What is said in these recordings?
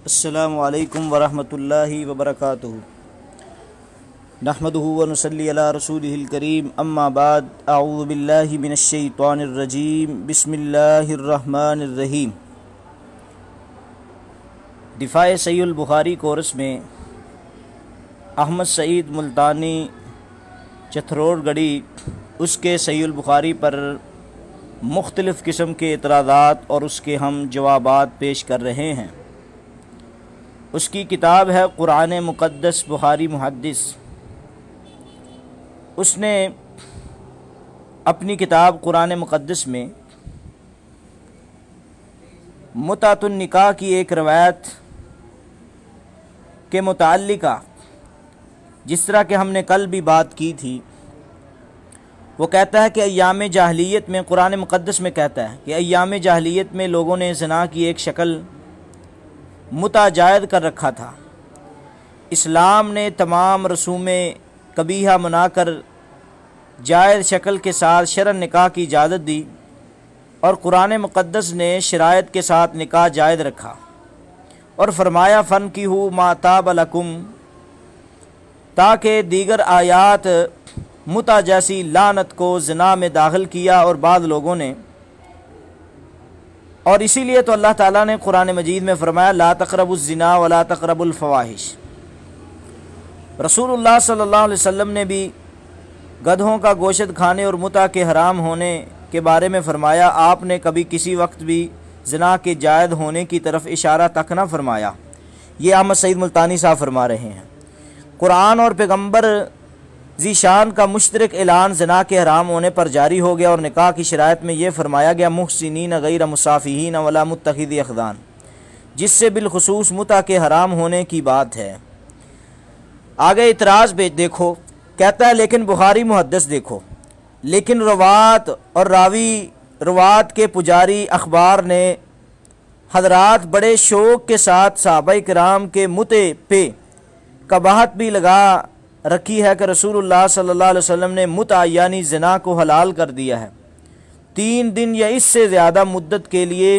السلام علیکم ورحمۃ اللہ وبرکاتہ۔ نحمدہ ونصلی علی رسولہ الکریم، اما بعد، اعوذ باللہ من الشیطان الرجیم، بسم اللہ الرحمن الرحیم۔ دفاع صحیح البخاری کورس میں احمد سعید ملتانی چتھروڑ گڑھی اس کے صحیح البخاری پر مختلف قسم کے اعتراضات اور اس کے ہم جوابات پیش کر رہے ہیں۔ اس کی کتاب ہے قرآن مقدس بخاری محدث۔ اس نے اپنی کتاب قرآن مقدس میں متعۃ النکاح کی ایک روایت کے متعلقہ، جس طرح کہ ہم نے کل بھی بات کی تھی، وہ کہتا ہے کہ ایام جاہلیت میں، قرآن مقدس میں کہتا ہے کہ ایام جاہلیت میں لوگوں نے زنا کی ایک شکل متع جائز کر رکھا تھا۔ اسلام نے تمام رسوم قبیحہ منا کر جائز شکل کے ساتھ شرعاً نکاح کی اجازت دی، اور قرآن مقدس نے شرائط کے ساتھ نکاح جائز رکھا اور فرمایا فَانْكِحُوا مَا طَابَ لَكُمْ، تاکہ دیگر آیات متع جیسی لعنت کو زنا میں داخل کیا اور بعض لوگوں نے، اور اسی لیے تو اللہ تعالیٰ نے قرآن مجید میں فرمایا لا تقربوا الزنا ولا تقربوا الفواحش۔ رسول اللہ صلی اللہ علیہ وسلم نے بھی گدھوں کا گوشت کھانے اور متع کے حرام ہونے کے بارے میں فرمایا۔ آپ نے کبھی کسی وقت بھی زنا کے جائز ہونے کی طرف اشارہ تک نہ فرمایا۔ یہ احمد سعید ملتانی صاحب فرما رہے ہیں۔ قرآن اور پیغمبر ذی شان کا مشترک اعلان زنا کے حرام ہونے پر جاری ہو گیا، اور نکاح کی شرائط میں یہ فرمایا گیا محسنین غیر مصافحین ولا متخذی اخدان، جس سے بالخصوص متع کے حرام ہونے کی بات ہے۔ آگے اعتراض بھی دیکھو، کہتا ہے لیکن بخاری محدث دیکھو، لیکن روات اور روات کے پجاری اخبار نے حضرات بڑے شوق کے ساتھ صحابہ کرام کے متع پہ قباحت بھی لگا رکھی ہے کہ رسول اللہ صلی اللہ علیہ وسلم نے متع یعنی زنا کو حلال کر دیا ہے۔ 3 دن یا اس سے زیادہ مدت کے لیے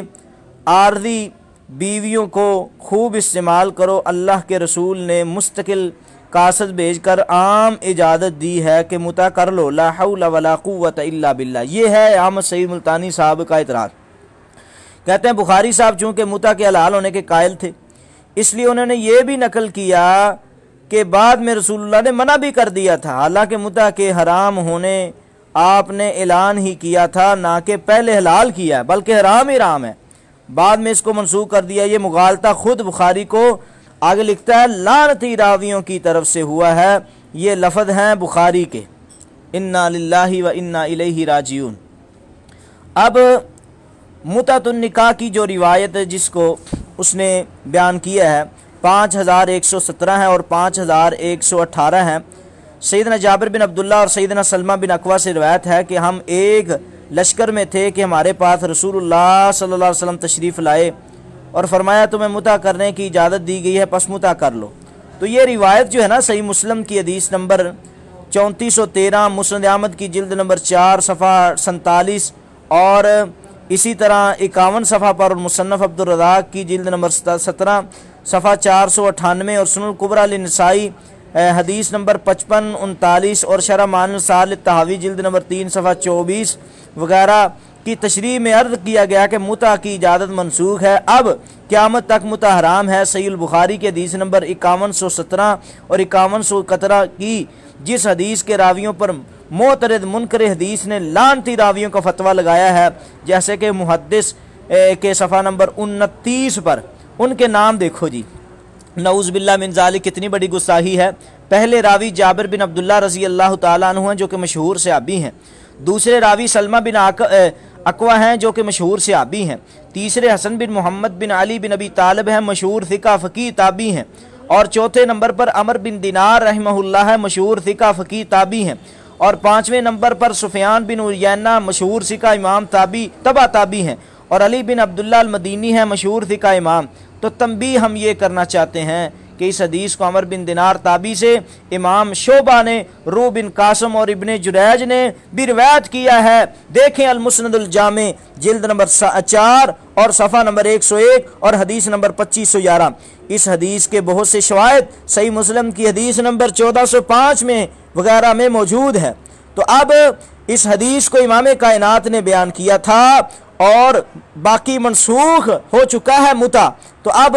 عارضی بیویوں کو خوب استعمال کرو۔ اللہ کے رسول نے مستقل قاصد بھیج کر عام اجازت دی ہے کہ متع کر لو، لا حول ولا قوت الا باللہ۔ یہ ہے احمد سعید ملتانی صاحب کا اعتراض۔ کہتے ہیں بخاری صاحب چونکہ متع کے حلال ہونے کے قائل تھے، اس لیے انہوں نے یہ بھی نقل کیا کہ بعد میں رسول اللہ نے منع بھی کر دیا تھا، حالانکہ متع کے حرام ہونے آپ نے اعلان ہی کیا تھا، نہ کہ پہلے حلال کیا ہے، بلکہ حرام ہی حرام ہے، بعد میں اس کو منسوخ کر دیا۔ یہ مغالطہ خود بخاری کو آگے لکھتا ہے لعنتی راویوں کی طرف سے ہوا ہے۔ یہ لفظ ہیں بخاری کے، انا للہ و انا الیہ راجعون۔ اب متعۃ النکاح کی جو روایت ہے جس کو اس نے بیان کیا ہے 5117 ہے اور 5118 ہے۔ سیدنا جابر بن عبداللہ اور سیدنا سلمہ بن اکوع سے روایت ہے کہ ہم ایک لشکر میں تھے کہ ہمارے پاس رسول اللہ صلی اللہ علیہ وسلم تشریف لائے اور فرمایا تمہیں متع کرنے کی اجازت دی گئی ہے، پس متع کر لو۔ تو یہ روایت جو ہے نا صحیح مسلم کی حدیث نمبر 3413، مسند احمد کی جلد نمبر 4 صفحہ 47، اور اسی طرح 51 صفحہ پر مصنف عبدالرزاق کی جلد نمبر 17 صفحہ 498، اور سنن الکبریٰ للنسائی حدیث نمبر 55 39، اور شرح معانی الصالح الطحاوی جلد نمبر 3 صفحہ 24 وغیرہ کی تشریح میں عرض کیا گیا کہ متع کی اجازت منسوخ ہے، اب قیامت تک متع حرام ہے۔ صحیح البخاری کے حدیث نمبر 5117 اور 5117 کی جس حدیث کے راویوں پر معترض منکر حدیث نے لعنتی راویوں کا فتویٰ لگایا ہے، جیسے کہ محدث کے صفحہ نمبر 29 پر ان کے نام دیکھو جی، نعوذ باللہ من ذالک، کتنی بڑی گستاخی ہے۔ پہلے راوی جابر بن عبداللہ رضی اللہ تعالیٰ عنہ ہیں جو کہ مشہور صحابی ہیں، دوسرے راوی سلمہ بن اکوع ہیں جو کہ مشہور صحابی ہیں، تیسرے حسن بن محمد بن علی بن ابی طالب ہیں، مشہور ثقہ فقیہ تابعی ہیں، اور چوتھے نمبر پر عمر بن دینار رحمہ اللہ ہے، مشہور ثقہ فقیہ تابعی ہیں، اور 5ویں نمبر پر سفیان بن عیینہ مشہور ثقہ امام تابعی تبع تابعی ہیں، اور علی بن عبداللہ المدینی ہیں، مشہور ثقہ امام۔ تو تنبیہ ہم یہ کرنا چاہتے ہیں کہ اس حدیث کو عمر بن دینار تابی سے امام شعبہ نے، رو بن قاسم اور ابن جریج نے بھی روایت کیا ہے۔ دیکھیں المسند الجامع جلد نمبر 4 اور صفحہ نمبر 101 اور حدیث نمبر 2511۔ اس حدیث کے بہت سے شواہد صحیح مسلم کی حدیث نمبر 1405 میں وغیرہ میں موجود ہے۔ تو اب اس حدیث کو امام کائنات نے بیان کیا تھا اور باقی منسوخ ہو چکا ہے متع۔ تو اب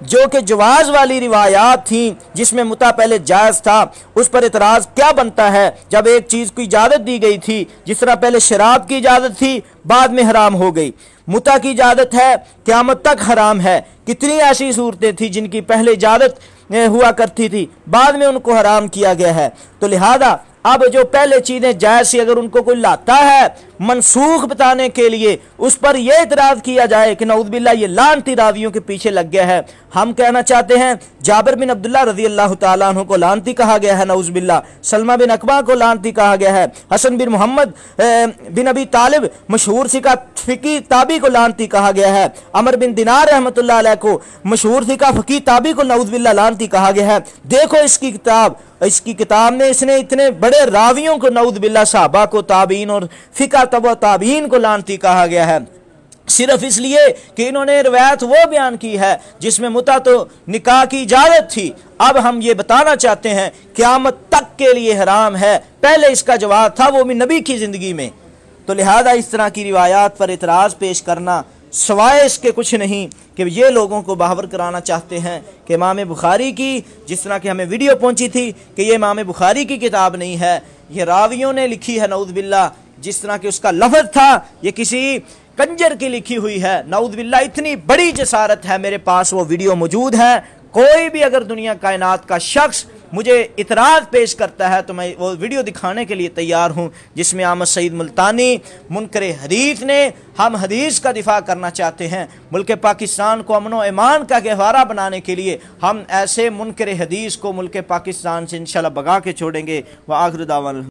جو کہ جواز والی روایات تھیں جس میں متع پہلے جائز تھا، اس پر اعتراض کیا بنتا ہے جب ایک چیز کو اجازت دی گئی تھی، جس طرح پہلے شراب کی اجازت تھی بعد میں حرام ہو گئی، متع کی اجازت ہے قیامت تک حرام ہے۔ کتنی ایسی صورتیں تھیں جن کی پہلے اجازت ہوا کرتی تھی بعد میں ان کو حرام کیا گیا ہے۔ تو لہذا اب جو پہلے چیزیں جائز سی اگر ان کو کوئی لاتا ہے منسوخ بتانے کے لیے، اس پر یہ اعتراض کیا جائے کہ نعوذ باللہ یہ لعنتی راویوں کے پیچھے لگ گیا ہے۔ ہم کہنا چاہتے ہیں جابر بن عبداللہ رضی اللہ تعالیٰ عنہ کو لعنتی کہا گیا ہے، نعوذ باللہ۔ سلمہ بن اکبا کو لعنتی کہا گیا ہے۔ حسن بن محمد بن ابی طالب مشہور ثقہ فقی تابعی کو لعنتی کہا گیا ہے۔ عمر بن دینار رحمۃ اللہ علیہ کو مشہور ثقہ فقی تابعی کو نعوذ باللہ لعنتی کہا گیا ہے۔ دیکھو اس کی کتاب میں اس نے اتنے بڑے راویوں کو نعوذ باللہ صحابہ کو، تابعین اور فقہ تبع تابعین کو لعنتی کہا گیا ہے، صرف اس لیے کہ انہوں نے روایت وہ بیان کی ہے جس میں متع تو نکاح کی اجازت تھی۔ اب ہم یہ بتانا چاہتے ہیں قیامت تک کے لیے حرام ہے، پہلے اس کا جواب تھا وہ بھی نبی کی زندگی میں۔ تو لہذا اس طرح کی روایات پر اعتراض پیش کرنا سوائے اس کے کچھ نہیں کہ یہ لوگوں کو باخبر کرانا چاہتے ہیں کہ امام بخاری کی، جس طرح کہ ہمیں ویڈیو پہنچی تھی کہ یہ امام بخاری کی کتاب نہیں ہے، یہ راویوں نے لکھی ہے نعوذ باللہ، جس طرح کہ اس کا لفظ تھا یہ کسی کنجر کی لکھی ہوئی ہے، نعوذ باللہ۔ اتنی بڑی جسارت ہے، میرے پاس وہ ویڈیو موجود ہے۔ کوئی بھی اگر دنیا کائنات کا شخص مجھے اعتراض پیش کرتا ہے تو میں وہ ویڈیو دکھانے کے لیے تیار ہوں جس میں احمد سعید ملتانی منکر حدیث نے، ہم حدیث کا دفاع کرنا چاہتے ہیں، ملک پاکستان کو امن و ایمان کا گہوارہ بنانے کے لیے ہم ایسے منکر حدیث کو ملک پاکستان سے انشاءاللہ بھگا کے چھوڑیں گے۔ وآخر دعوانا